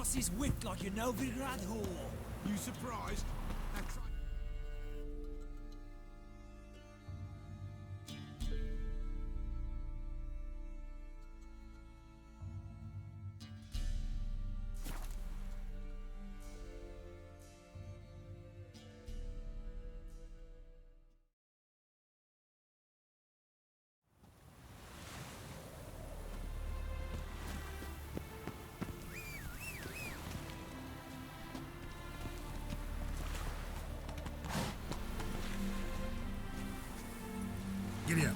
ass is whipped like a Novigrad whore. You surprised? Now try. Giddy up.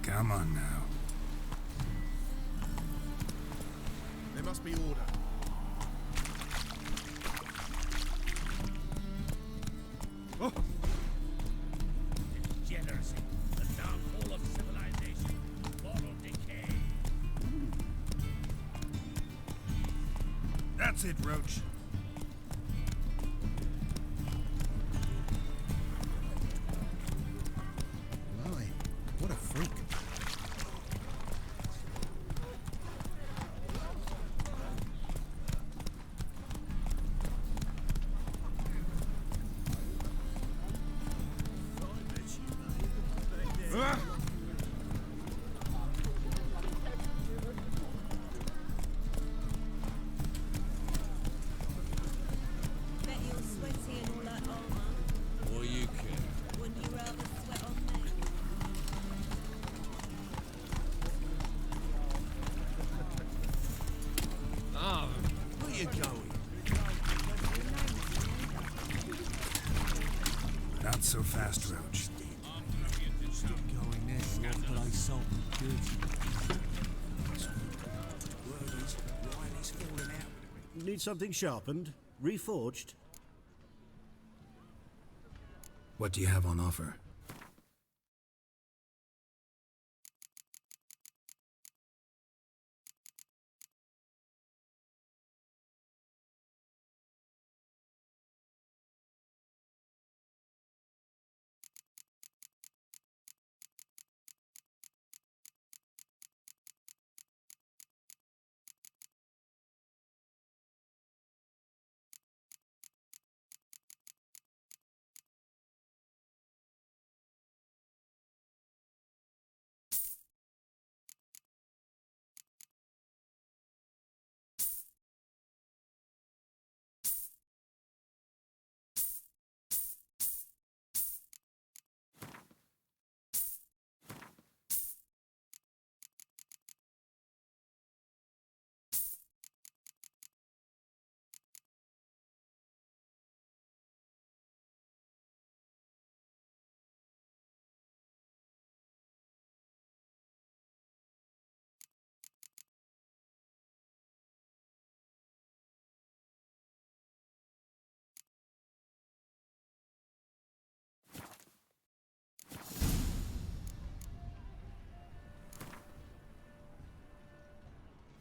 Come on now. There must be order. Oh! Degeneracy, the downfall of civilization, moral decay. That's it, Roach. My, what a freak. Ah! Bet you're sweaty and all that armor. What do you care? Wouldn't you rather sweat on me? Ah, where you going? Not so fast, Roach. Stop going there, or I'll play salt and good. Word is, Riley's falling out. Need something sharpened? Reforged? What do you have on offer?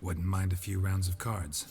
Wouldn't mind a few rounds of cards.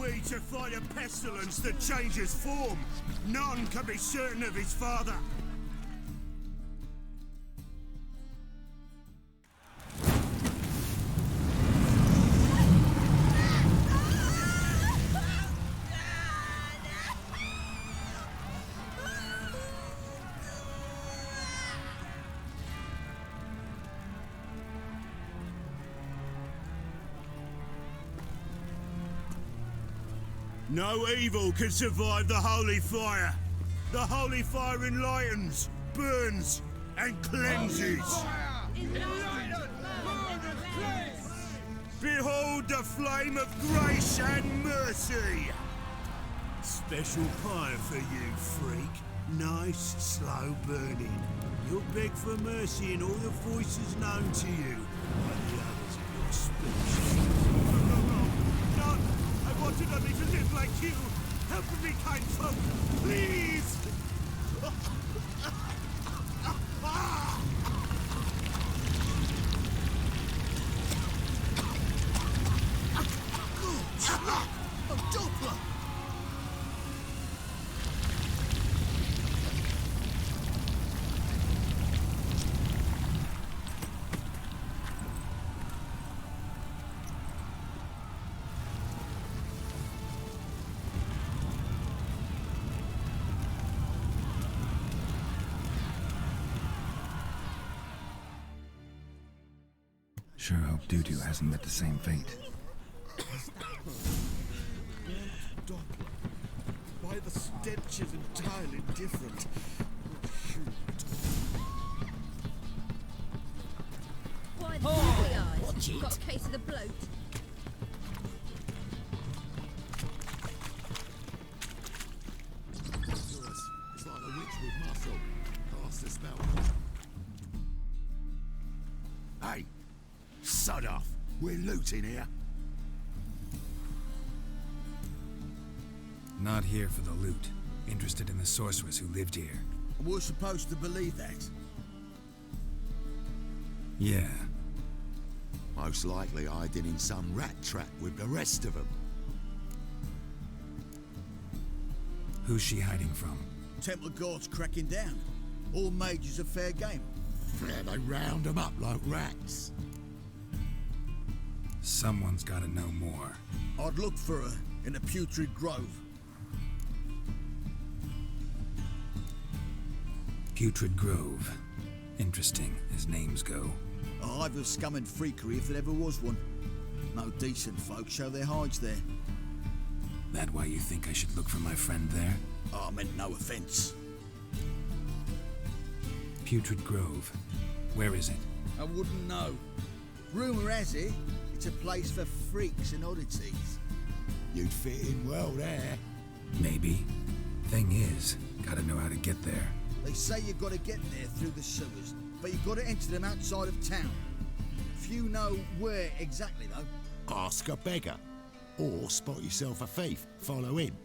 we to fight a pestilence that changes form? None can be certain of his father. No evil can survive the holy fire. The holy fire enlightens, burns, and cleanses. Behold the flame of grace and mercy. Special fire for you, freak. Nice, slow burning. You'll beg for mercy in all the voices known to you by the others of your species. No, I wanted only to live like you. Help me, kind folk, please! A Doppler! Sure hope Doo-Doo hasn't met the same fate. Doppler. Why the stench is entirely different. Why the googly eyes? Got a case of the bloat. It's like a witch with muscle. Cast the spell. Hey, sod off. We're looting here. Not here for the loot. Interested in the sorceress who lived here. We're supposed to believe that. Yeah. Most likely hiding in some rat trap with the rest of them. Who's she hiding from? Temple Guard's cracking down. All mages are fair game. Yeah, they round them up like rats. Someone's gotta know more. I'd look for her in the Putrid Grove. Putrid Grove. Interesting, as names go. A hive of scum and freakery if there ever was one. No decent folk show their hides there. That why you think I should look for my friend there? Oh, I meant no offence. Putrid Grove. Where is it? I wouldn't know. Rumour has it, it's a place for freaks and oddities. You'd fit in well there. Maybe. Thing is, gotta know how to get there. They say you've got to get there through the sewers, but you've got to enter them outside of town. Few know where exactly, though. Ask a beggar. Or spot yourself a thief. Follow him.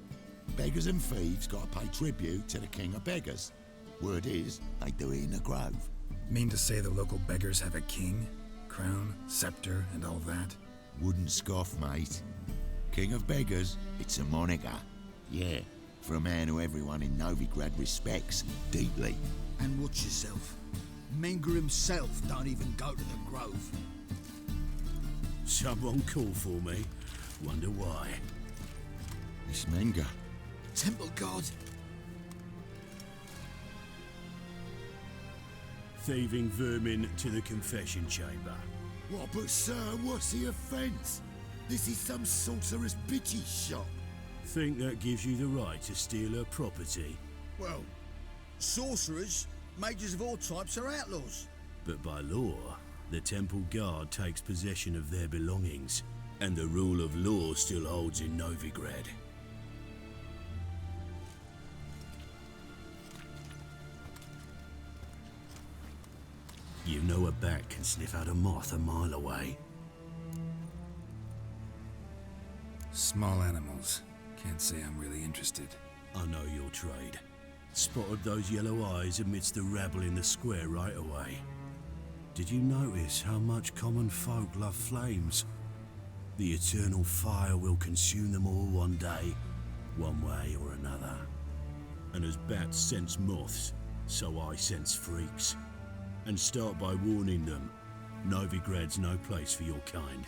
Beggars and thieves gotta pay tribute to the king of beggars. Word is, they do it in the grove. Mean to say the local beggars have a king? Crown, scepter, and all that? Wouldn't scoff, mate. King of beggars, it's a moniker. Yeah, for a man who everyone in Novigrad respects deeply. And watch yourself. Menger himself don't even go to the grove. Someone call for me. Wonder why. It's Menger. Temple Guard. Thieving vermin to the confession chamber. What, but sir, what's the offence? This is some sorcerer's bitchy shop. Think that gives you the right to steal her property. Well, sorcerers, mages of all types are outlaws. But by law, the temple guard takes possession of their belongings, and the rule of law still holds in Novigrad. You know a bat can sniff out a moth a mile away. Small animals. Can't say I'm really interested. I know your trade. Spotted those yellow eyes amidst the rabble in the square right away. Did you notice how much common folk love flames? The eternal fire will consume them all one day, one way or another. And as bats sense moths, so I sense freaks. And start by warning them, Novigrad's no place for your kind.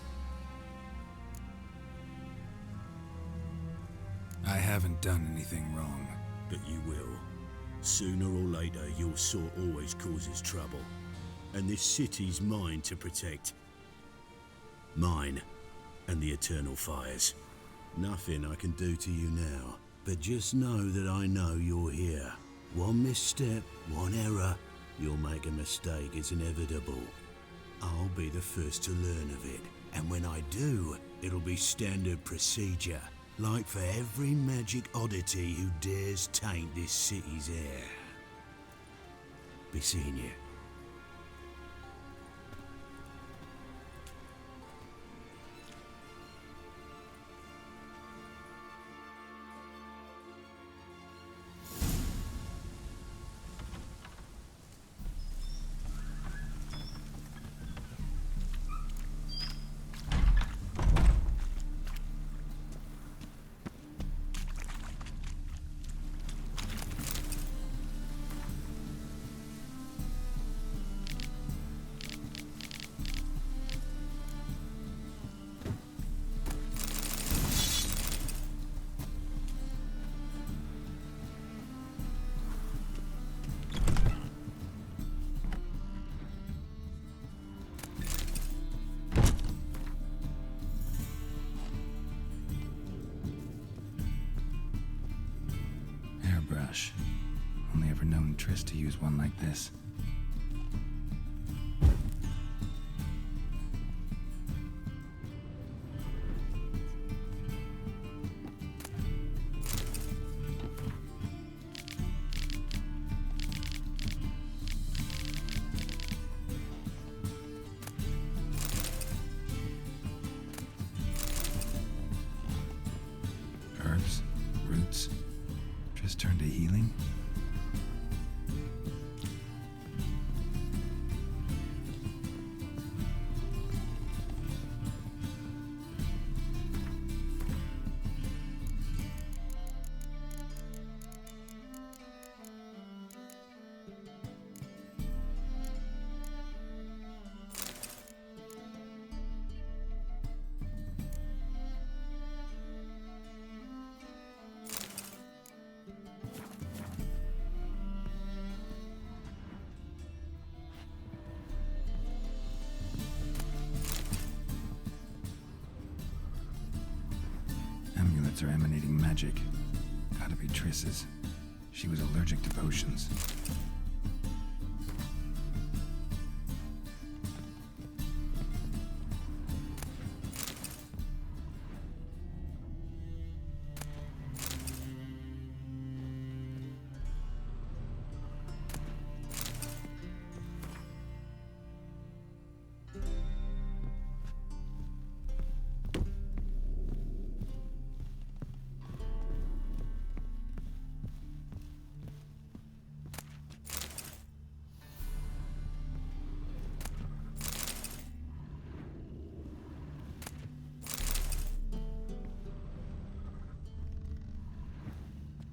I haven't done anything wrong. But you will. Sooner or later, your sort always causes trouble. And this city's mine to protect. Mine and the eternal fires. Nothing I can do to you now, but just know that I know you're here. One misstep, one error, you'll make a mistake, it's inevitable. I'll be the first to learn of it, and when I do, it'll be standard procedure, like for every magic oddity who dares taint this city's air. Be seeing you. Airbrush. Only ever known Triss to use one like this. Herbs, roots. Triss turned to healing? Amulets are emanating magic. Gotta be Triss's. She was allergic to potions.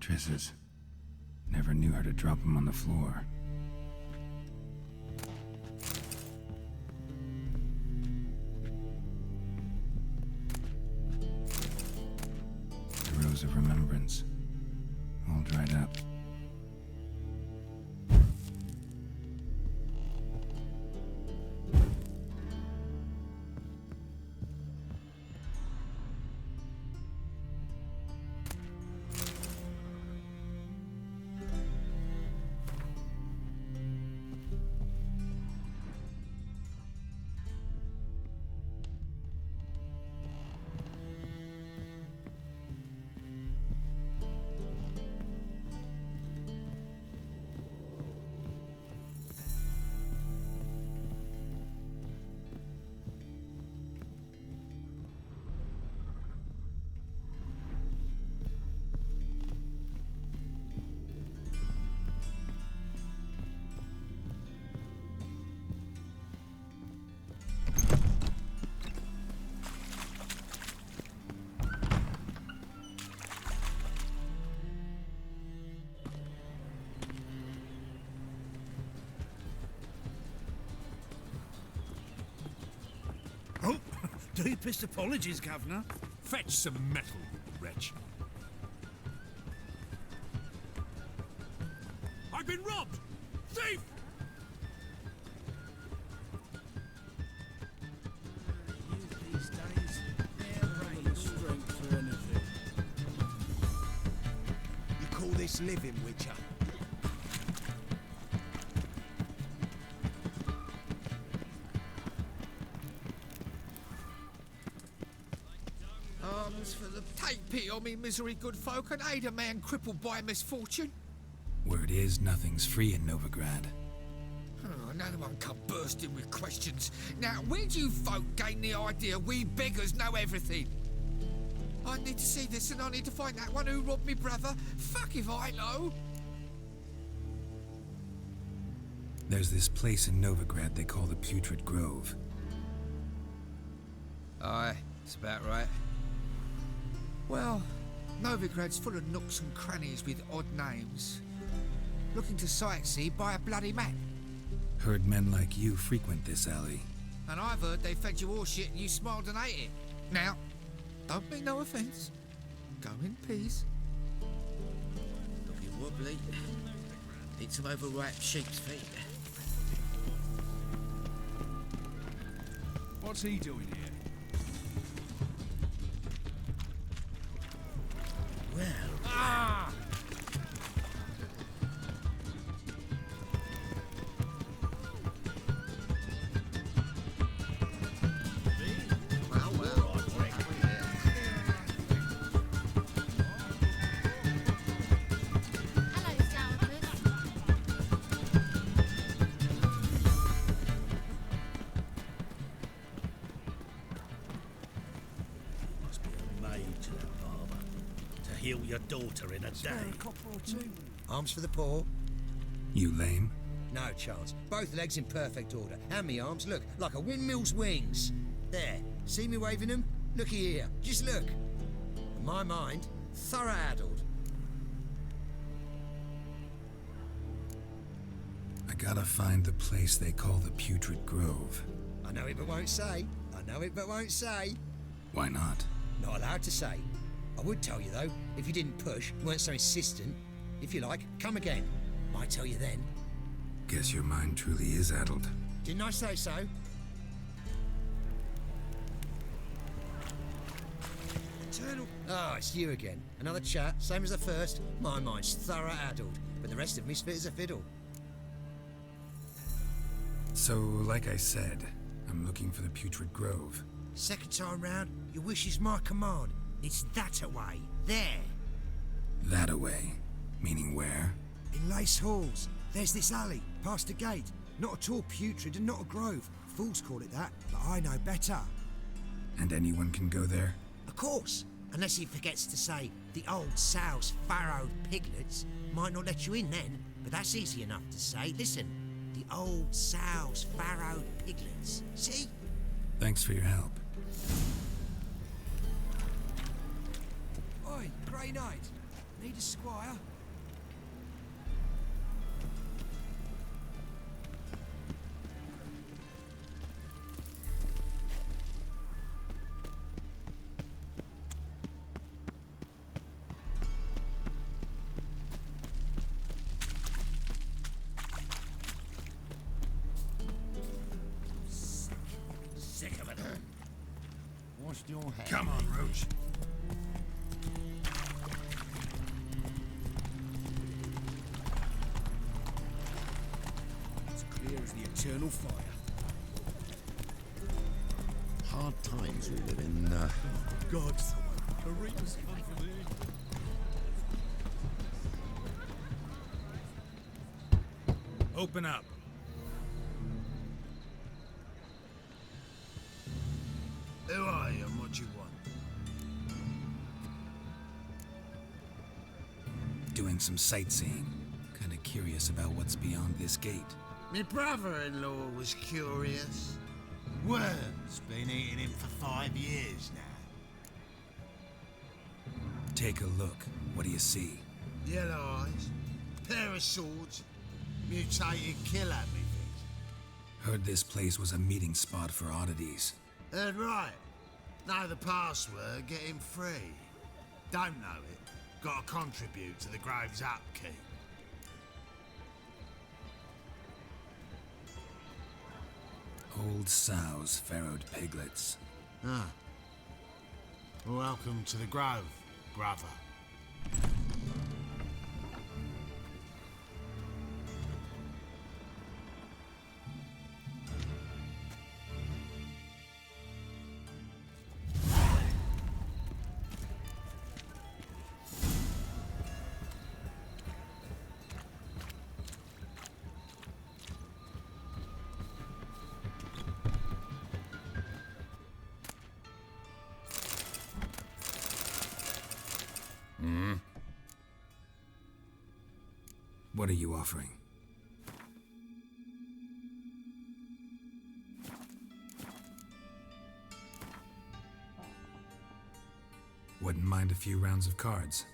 Triss's. Never knew her to drop them on the floor. The rose of remembrance. All dried up. Deepest apologies, Governor. Fetch some metal, you wretch. I've been robbed! Thief! These days, they're strength for anything. You call this living, Witcher? For the take pity on me, misery good folk, and aid a man crippled by misfortune. Word is, nothing's free in Novigrad. Oh, no one come bursting with questions. Now, where do you folk gain the idea we beggars know everything? I need to see this, and I need to find that one who robbed me brother. Fuck if I know. There's this place in Novigrad they call the Putrid Grove. Aye, it's about right. Well, Novigrad's full of nooks and crannies with odd names. Looking to sightsee by a bloody map. Heard men like you frequent this alley. And I've heard they fed you all shit and you smiled and ate it. Now, don't mean no offence. Go in peace. Looking wobbly. Need some overripe sheep's feet. What's he doing here? Well, Ah! Hello, Sourpuss. Must be a maid to that barber. To heal your daughter in a day. arms for the poor. You lame? No chance. Both legs in perfect order. And me arms, look, like a windmill's wings. There. See me waving them? Looky here. Just look. In my mind, thorough addled. I gotta find the place they call the Putrid Grove. I know it but won't say. I know it but won't say. Why not? Not allowed to say. I would tell you though, if you didn't push, weren't so insistent. If you like, come again. Might tell you then. Guess your mind truly is addled. Didn't I say so? Eternal. Ah, it's you again. Another chat, same as the first. My mind's thorough addled, but the rest of me's fit as a fiddle. So, like I said, I'm looking for the Putrid Grove. Second time round, your wish is my command. It's that away. There. That away? Meaning where? In Lace Halls. There's this alley, past the gate. Not at all putrid and not a grove. Fools call it that, but I know better. And anyone can go there? Of course. Unless he forgets to say the old sow's farrowed piglets might not let you in then, but that's easy enough to say. Listen, the old sow's farrowed piglets. See? Thanks for your help. Oi, Grey Knight. Need a squire? Sick of it. Wash your hands. Come on, Roach. It's clear as the eternal fire. Hard times we live in. God, a reaper's come for me. Open up. Who are you and what you want? Doing some sightseeing. Kinda curious about what's beyond this gate. My brother-in-law was curious. Worm's been eating him for 5 years now. Take a look. What do you see? Yellow eyes, pair of swords, mutated killer methods. Heard this place was a meeting spot for oddities. Heard right. Know the password, get him free. Don't know it, gotta contribute to the Grove's upkeep. Old sows, farrowed piglets. Ah. Welcome to the Grove, brother. What are you offering? Wouldn't mind a few rounds of cards.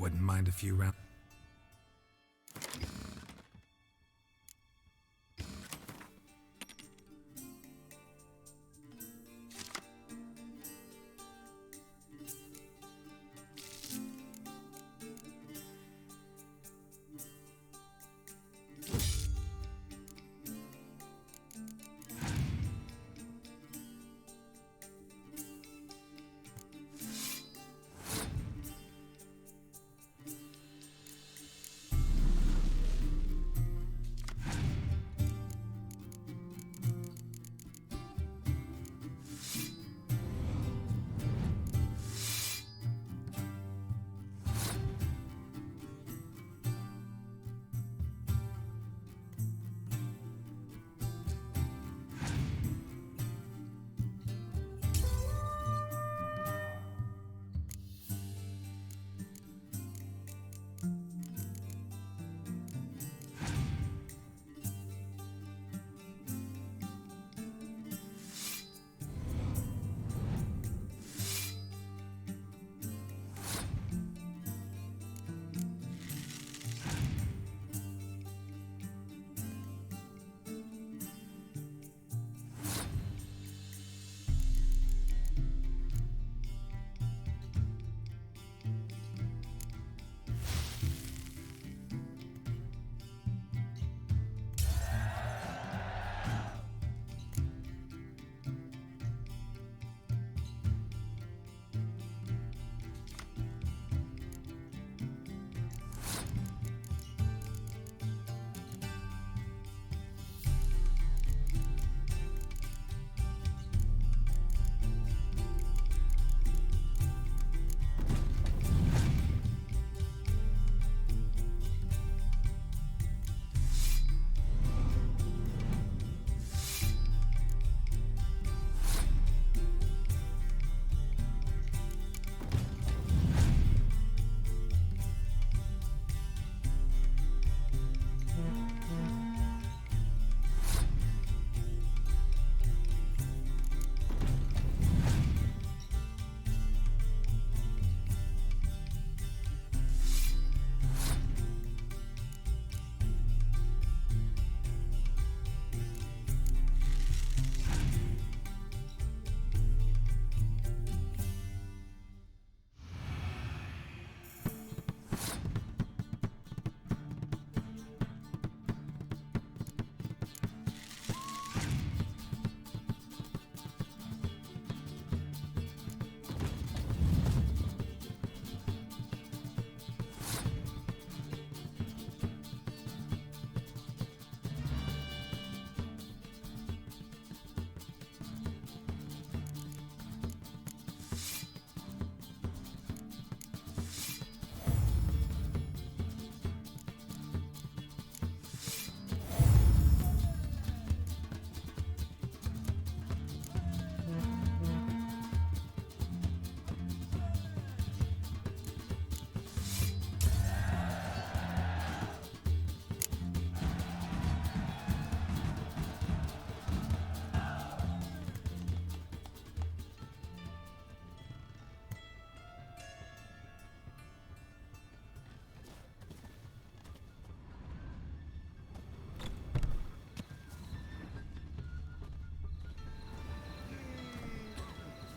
Wouldn't mind a few rounds.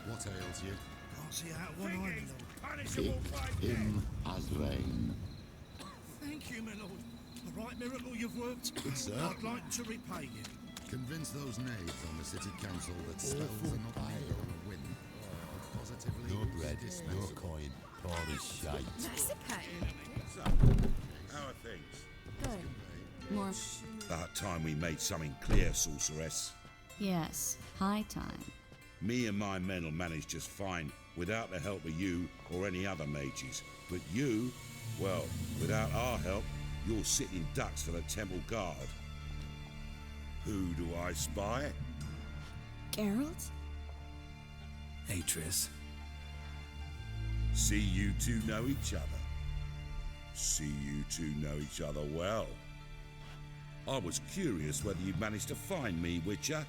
What ails you? Can't see out one eye, my lord. Punishable by Him as rain. Thank you, my lord. A right miracle you've worked. Good sir. I'd like to repay you. Convince those knaves on the city council that spells are not legal on a whim. Positively. No bread, no coin, poor as shite. That's okay. So, how are things? Good. More. About time we made something clear, sorceress. Yes. High time. Me and my men will manage just fine without the help of you or any other mages. But you, well, without our help, you're sitting ducks for the temple guard. Who do I spy? Geralt? Hey, Triss. See you two know each other. See you two know each other well. I was curious whether you'd managed to find me, Witcher.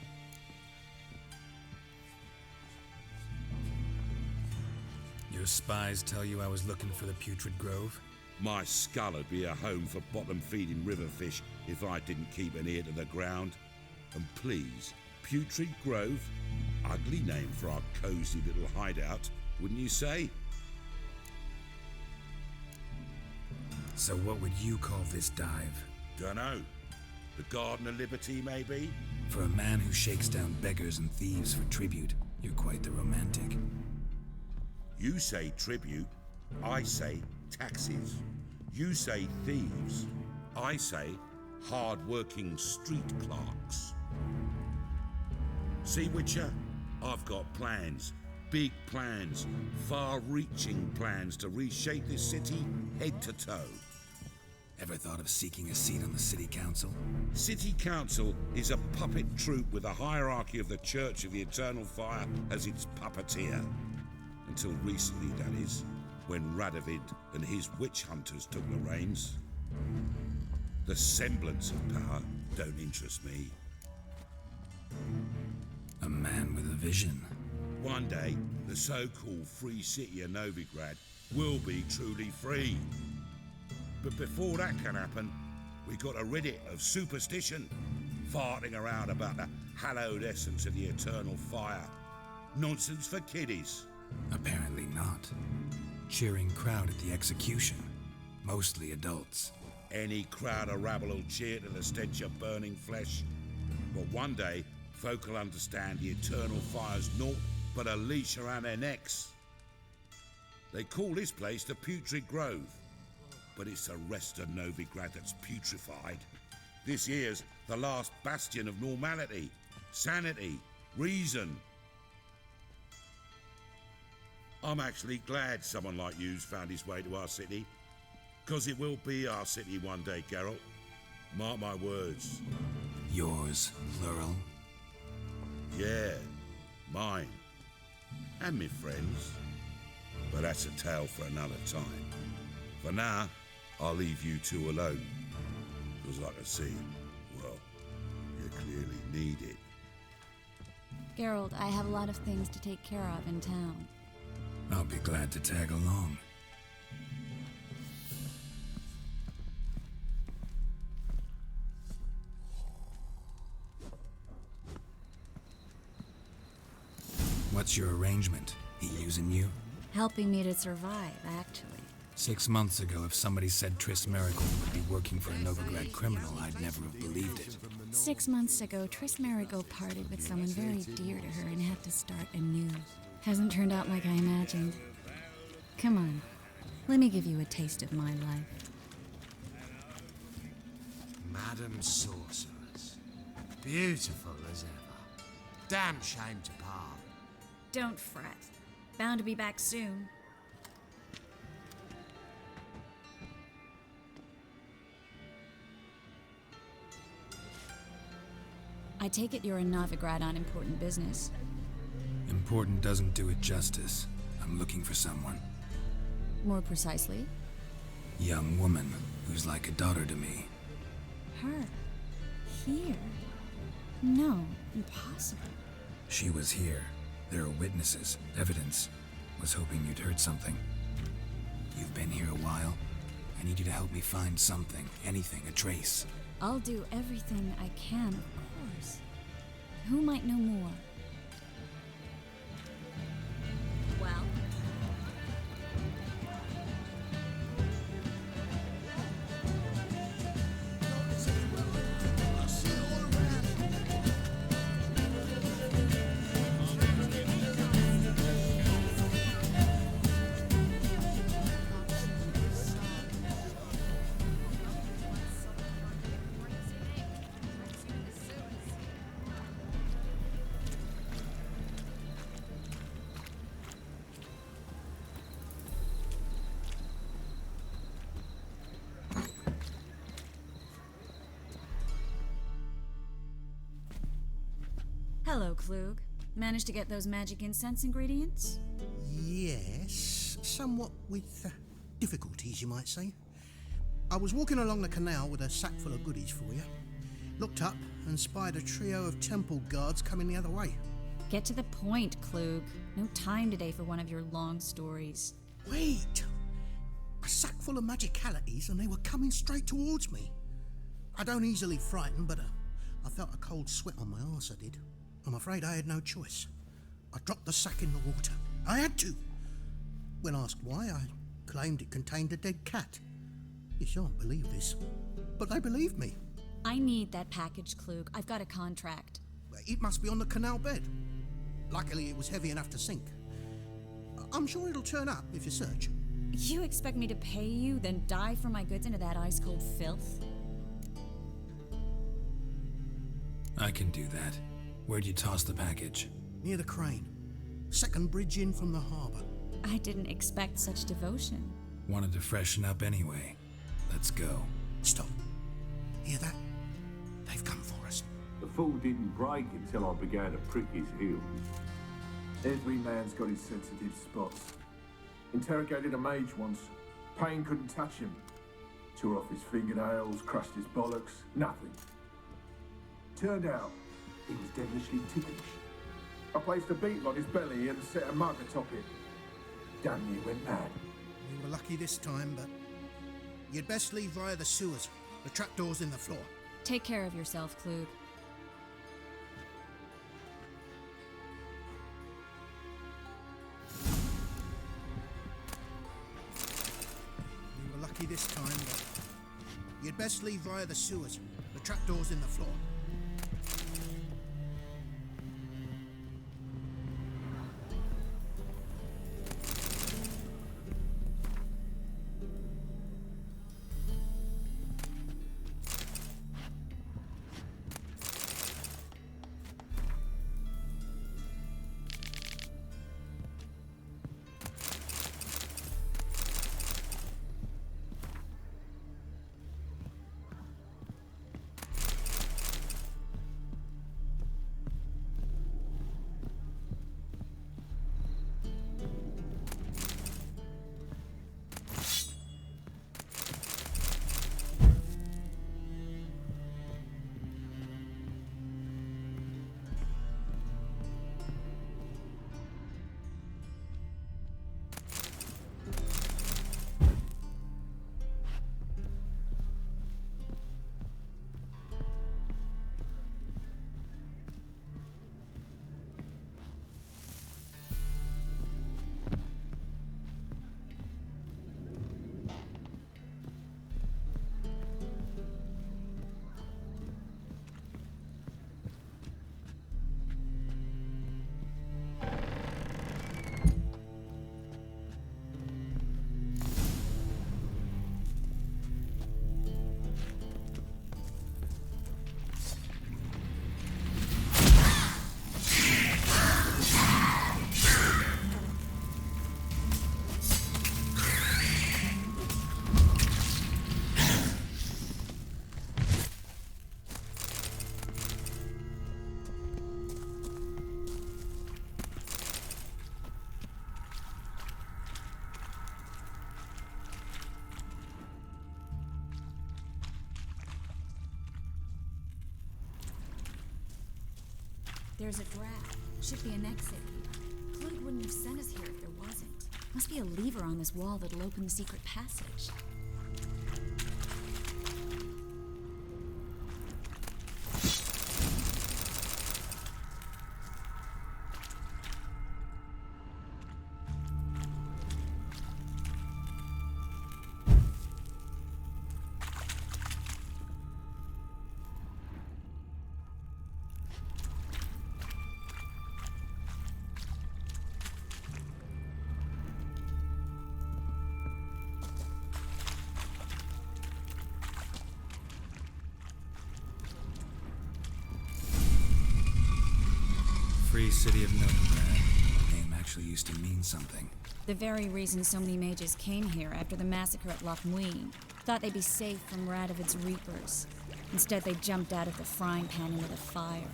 Your spies tell you I was looking for the Putrid Grove? My skull would be a home for bottom-feeding river fish if I didn't keep an ear to the ground. And please, Putrid Grove, ugly name for our cosy little hideout, wouldn't you say? So what would you call this dive? Dunno. The Garden of Liberty, maybe? For a man who shakes down beggars and thieves for tribute, you're quite the romantic. You say tribute, I say taxes. You say thieves, I say hard-working street clerks. See, Witcher? I've got plans. Big plans. Far-reaching plans to reshape this city head to toe. Ever thought of seeking a seat on the city council? City Council is a puppet troupe with a hierarchy of the Church of the Eternal Fire as its puppeteer. Until recently, that is, when Radovid and his witch hunters took the reins. The semblance of power don't interest me. A man with a vision. One day, the so-called free city of Novigrad will be truly free. But before that can happen, we got rid of superstition, farting around about the hallowed essence of the eternal fire. Nonsense for kiddies. Apparently not. Cheering crowd at the execution. Mostly adults. Any crowd or rabble will cheer to the stench of burning flesh. But one day, folk will understand the eternal fire's naught but a leash around their necks. They call this place the Putrid Grove, but it's the rest of Novigrad that's putrefied. This here's the last bastion of normality, sanity, reason. I'm actually glad someone like you's found his way to our city, because it will be our city one day, Geralt. Mark my words. Yours, plural? Yeah, mine. And me friends. But that's a tale for another time. For now, I'll leave you two alone. Because like I see, well, you clearly need it. Geralt, I have a lot of things to take care of in town. I'll be glad to tag along. What's your arrangement? He using you? Helping me to survive, actually. 6 months ago, if somebody said Triss Merigold would be working for a Novigrad criminal, I'd never have believed it. 6 months ago, Triss Merigold parted with someone very dear to her and had to start anew. Hasn't turned out like I imagined. Come on, let me give you a taste of my life. Madam Sorceress. Beautiful as ever. Damn shame to part. Don't fret. Bound to be back soon. I take it you're in Novigrad on important business. Important doesn't do it justice. I'm looking for someone. More precisely? Young woman who's like a daughter to me. Her? Here? No, impossible. She was here. There are witnesses, evidence. Was hoping you'd heard something. You've been here a while. I need you to help me find something, anything, a trace. I'll do everything I can, of course. Who might know more? Well? Hello, Klug. Managed to get those magic incense ingredients? Yes, somewhat with difficulties, you might say. I was walking along the canal with a sack full of goodies for you. Looked up and spied a trio of temple guards coming the other way. Get to the point, Klug. No time today for one of your long stories. Wait! I sack full of magicalities and they were coming straight towards me. I don't easily frighten, but I felt a cold sweat on my arse, I did. I'm afraid I had no choice. I dropped the sack in the water. I had to. When asked why, I claimed it contained a dead cat. You shan't believe this, but they believed me. I need that package, Klug. I've got a contract. It must be on the canal bed. Luckily, it was heavy enough to sink. I'm sure it'll turn up if you search. You expect me to pay you, then dive for my goods into that ice-cold filth? I can do that. Where'd you toss the package? Near the crane. Second bridge in from the harbour. I didn't expect such devotion. Wanted to freshen up anyway. Let's go. Stop. Hear that? They've come for us. The fool didn't break until I began to prick his heels. Every man's got his sensitive spots. Interrogated a mage once. Pain couldn't touch him. Tore off his fingernails, crushed his bollocks, nothing. Turned out, he was devilishly ticklish. I placed a beetle on his belly and set a mug atop it. Damn near went mad. You were lucky this time, but you'd best leave via the sewers. The trapdoor's in the floor. Take care of yourself, Klug. You were lucky this time, but you'd best leave via the sewers. The trapdoor's in the floor. There's a draft. Should be an exit here. Klug wouldn't have sent us here if there wasn't. Must be a lever on this wall that'll open the secret passage. Free City of Novigrad. The name actually used to mean something. The very reason so many mages came here after the massacre at Loch Muin. Thought they'd be safe from Radovid's reapers. Instead, they jumped out of the frying pan into the fire.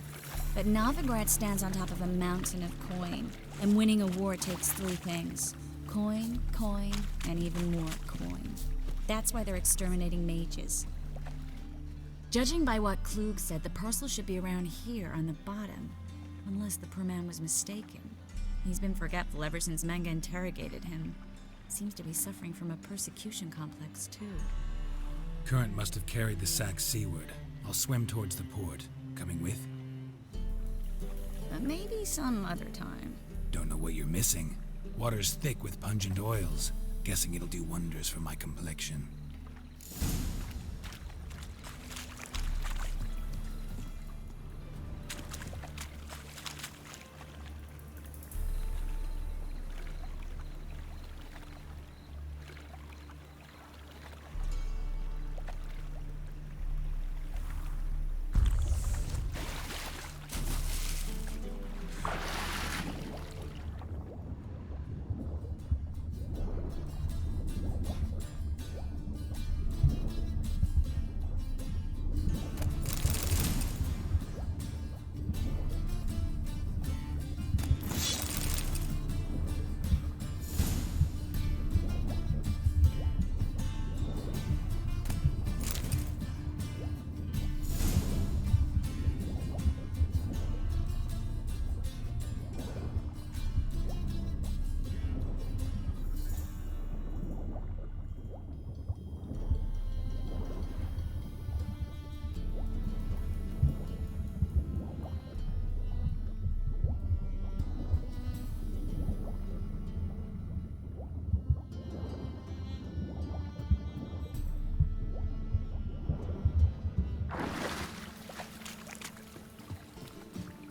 But Novigrad stands on top of a mountain of coin, and winning a war takes three things. Coin, coin, and even more coin. That's why they're exterminating mages. Judging by what Klug said, the parcel should be around here on the bottom. Unless the poor man was mistaken. He's been forgetful ever since Manga interrogated him. Seems to be suffering from a persecution complex, too. Current must have carried the sack seaward. I'll swim towards the port. Coming with? Maybe some other time. Don't know what you're missing. Water's thick with pungent oils. Guessing it'll do wonders for my complexion.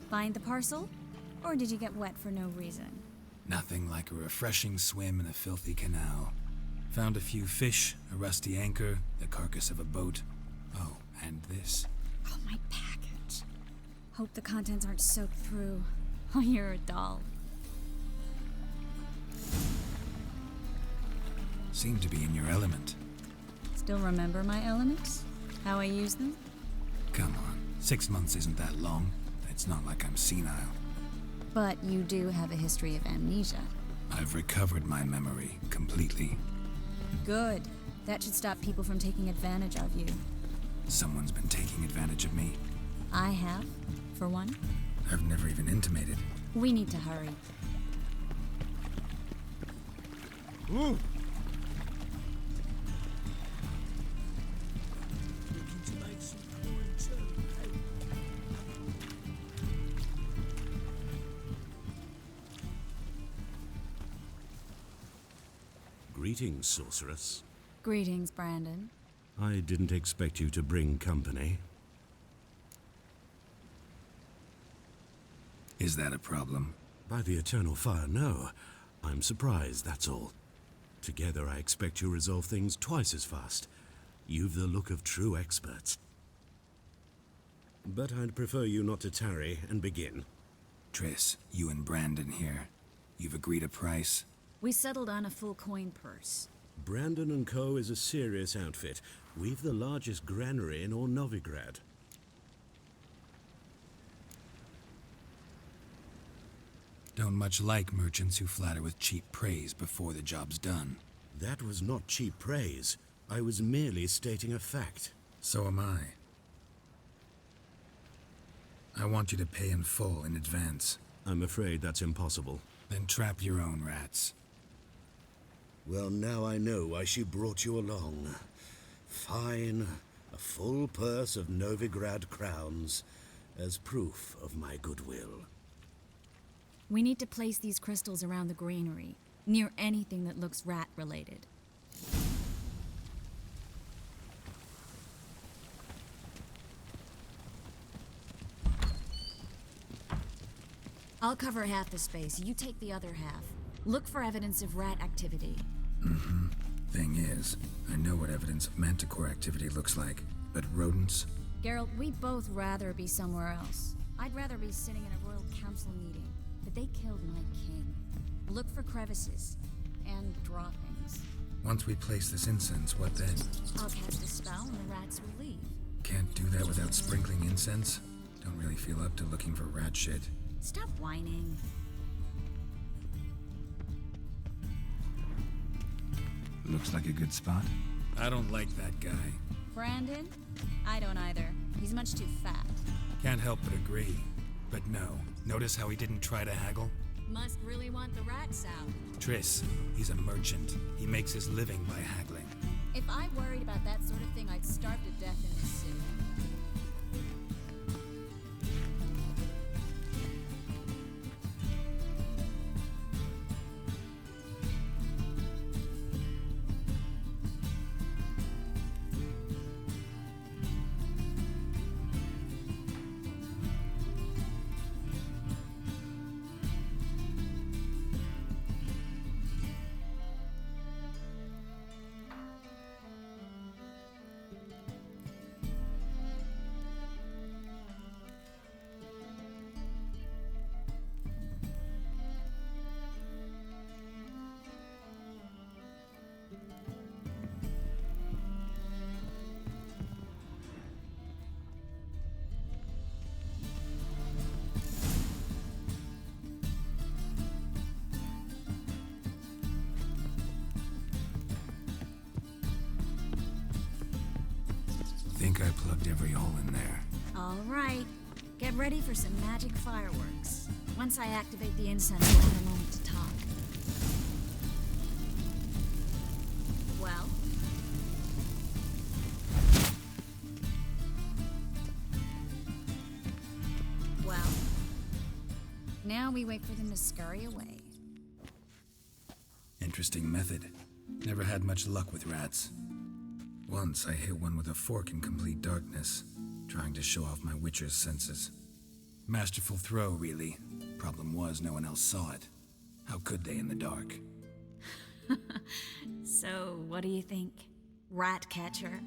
Find the parcel? Or did you get wet for no reason? Nothing like a refreshing swim in a filthy canal. Found a few fish, a rusty anchor, the carcass of a boat. Oh, and this. Oh, my package. Hope the contents aren't soaked through. Oh, you're a doll. Seem to be in your element. Still remember my elements? How I use them? Come on, 6 months isn't that long. It's not like I'm senile. But you do have a history of amnesia. I've recovered my memory completely. Good. That should stop people from taking advantage of you. Someone's been taking advantage of me. I have, for one. I've never even intimated. We need to hurry. Ooh. Greetings, sorceress. Greetings, Brandon. I didn't expect you to bring company. Is that a problem? By the eternal fire, no. I'm surprised, that's all. Together, I expect you resolve things twice as fast. You've the look of true experts. But I'd prefer you not to tarry and begin. Triss, you and Brandon here. You've agreed a price? We settled on a full coin purse. Brandon & Co. is a serious outfit. We've the largest granary in all Novigrad. Don't much like merchants who flatter with cheap praise before the job's done. That was not cheap praise. I was merely stating a fact. So am I. I want you to pay in full in advance. I'm afraid that's impossible. Then trap your own rats. Well, now I know why she brought you along. Fine. A full purse of Novigrad crowns as proof of my goodwill. We need to place these crystals around the granary, near anything that looks rat-related. I'll cover half the space, you take the other half. Look for evidence of rat activity. Thing is, I know what evidence of manticore activity looks like, but rodents? Geralt, we'd both rather be somewhere else. I'd rather be sitting in a royal council meeting, but they killed my king. Look for crevices and droppings. Once we place this incense, what then? I'll cast a spell and the rats will leave. Can't do that without sprinkling incense? Don't really feel up to looking for rat shit. Stop whining. Looks like a good spot. I don't like that guy. Brandon? I don't either. He's much too fat. Can't help but agree. But no, notice how he didn't try to haggle? Must really want the rats out. Triss, he's a merchant. He makes his living by haggling. If I worried about that sort of thing, I'd starve to death in this city. Think I plugged every hole in there. All right. Get ready for some magic fireworks. Once I activate the incense, we'll have a moment to talk. Well? Well? Now we wait for them to scurry away. Interesting method. Never had much luck with rats. Once I hit one with a fork in complete darkness, trying to show off my witcher's senses. Masterful throw, really. Problem was, no one else saw it. How could they in the dark? So, what do you think? Rat catcher?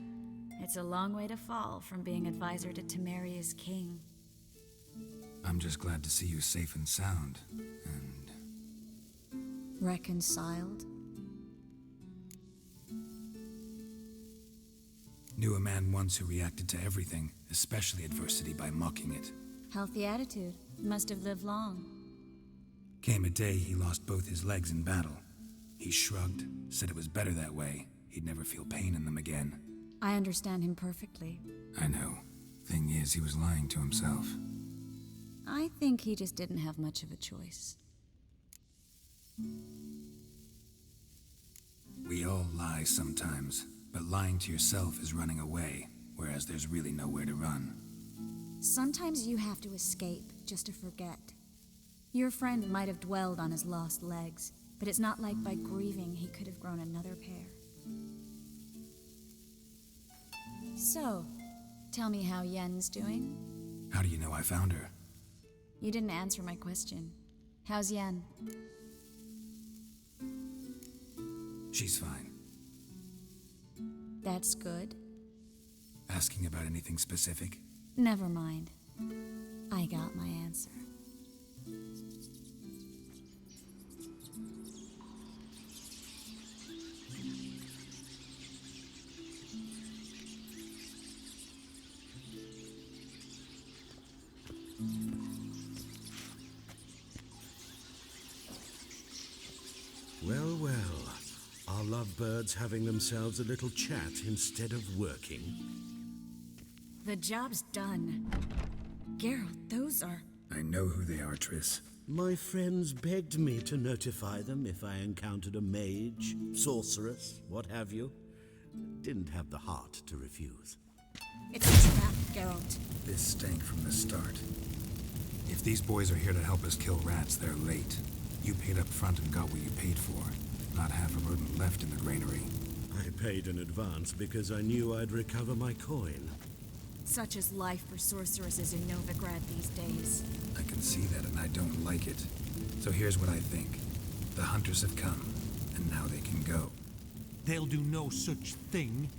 It's a long way to fall from being advisor to Temeria's king. I'm just glad to see you safe and sound, and... Reconciled? Knew a man once who reacted to everything, especially adversity, by mocking it. Healthy attitude. Must have lived long. Came a day he lost both his legs in battle. He shrugged, said it was better that way. He'd never feel pain in them again. I understand him perfectly. I know. Thing is, he was lying to himself. I think he just didn't have much of a choice. We all lie sometimes, but lying to yourself is running away, whereas there's really nowhere to run. Sometimes you have to escape, just to forget. Your friend might have dwelled on his lost legs, but it's not like by grieving he could have grown another pair. So, tell me how Yen's doing? How do you know I found her? You didn't answer my question. How's Yen? She's fine. That's good. Asking about anything specific? Never mind. I got my answer. Well, well. Are lovebirds having themselves a little chat instead of working? The job's done. Geralt, those are... I know who they are, Triss. My friends begged me to notify them if I encountered a mage, sorceress, what have you. Didn't have the heart to refuse. It's a trap, Geralt. This stank from the start. If these boys are here to help us kill rats, they're late. You paid up front and got what you paid for. Not half a rodent left in the granary. I paid in advance because I knew I'd recover my coin. Such is life for sorceresses in Novigrad these days. I can see that and I don't like it. So here's what I think. The hunters have come, and now they can go. They'll do no such thing.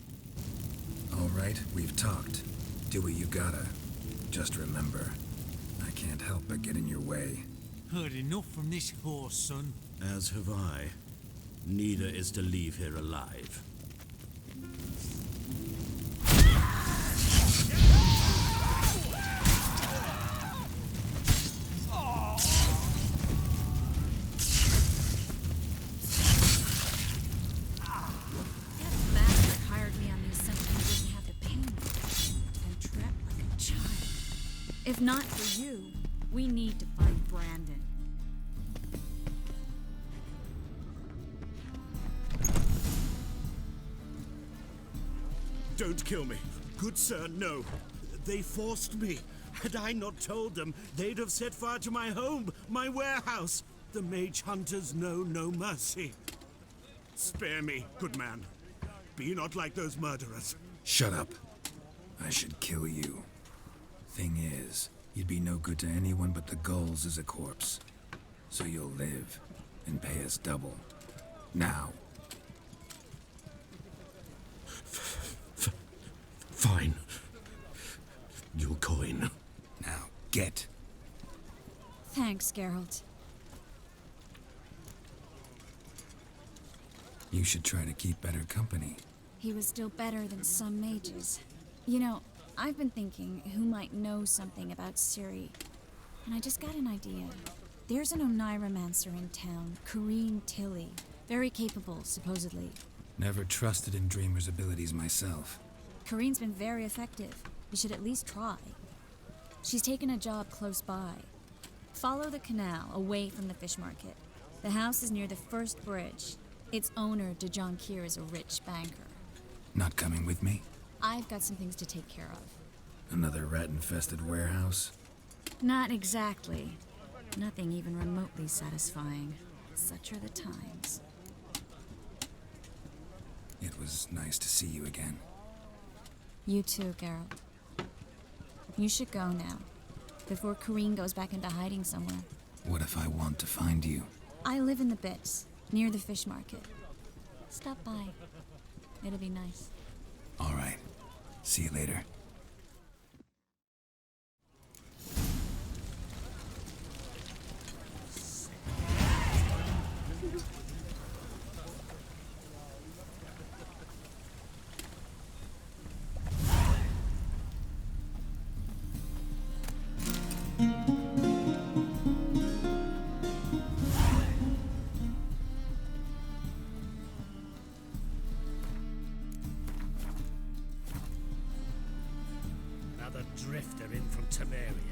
All right, we've talked. Do what you gotta. Just remember, I can't help but get in your way. Heard enough from this horse, son. As have I. Neither is to leave here alive. If not for you, we need to find Brandon. Don't kill me. Good sir, no. They forced me. Had I not told them, they'd have set fire to my home, my warehouse. The mage hunters know no mercy. Spare me, good man. Be not like those murderers. Shut up. I should kill you. Thing is, you'd be no good to anyone but the gulls as a corpse. So you'll live and pay us double. Now. Fine. Your coin. Now, get. Thanks, Geralt. You should try to keep better company. He was still better than some mages. You know, I've been thinking who might know something about Ciri. And I just got an idea. There's an Oneiromancer in town, Corrine Tilly. Very capable, supposedly. Never trusted in Dreamer's abilities myself. Corrine's been very effective. You should at least try. She's taken a job close by. Follow the canal away from the fish market. The house is near the first bridge. Its owner, DeJohn Kier, is a rich banker. Not coming with me? I've got some things to take care of. Another rat-infested warehouse? Not exactly. Nothing even remotely satisfying. Such are the times. It was nice to see you again. You too, Geralt. You should go now, before Corrine goes back into hiding somewhere. What if I want to find you? I live in the Bits, near the fish market. Stop by. It'll be nice. All right. See you later. Another drifter in from Temeria.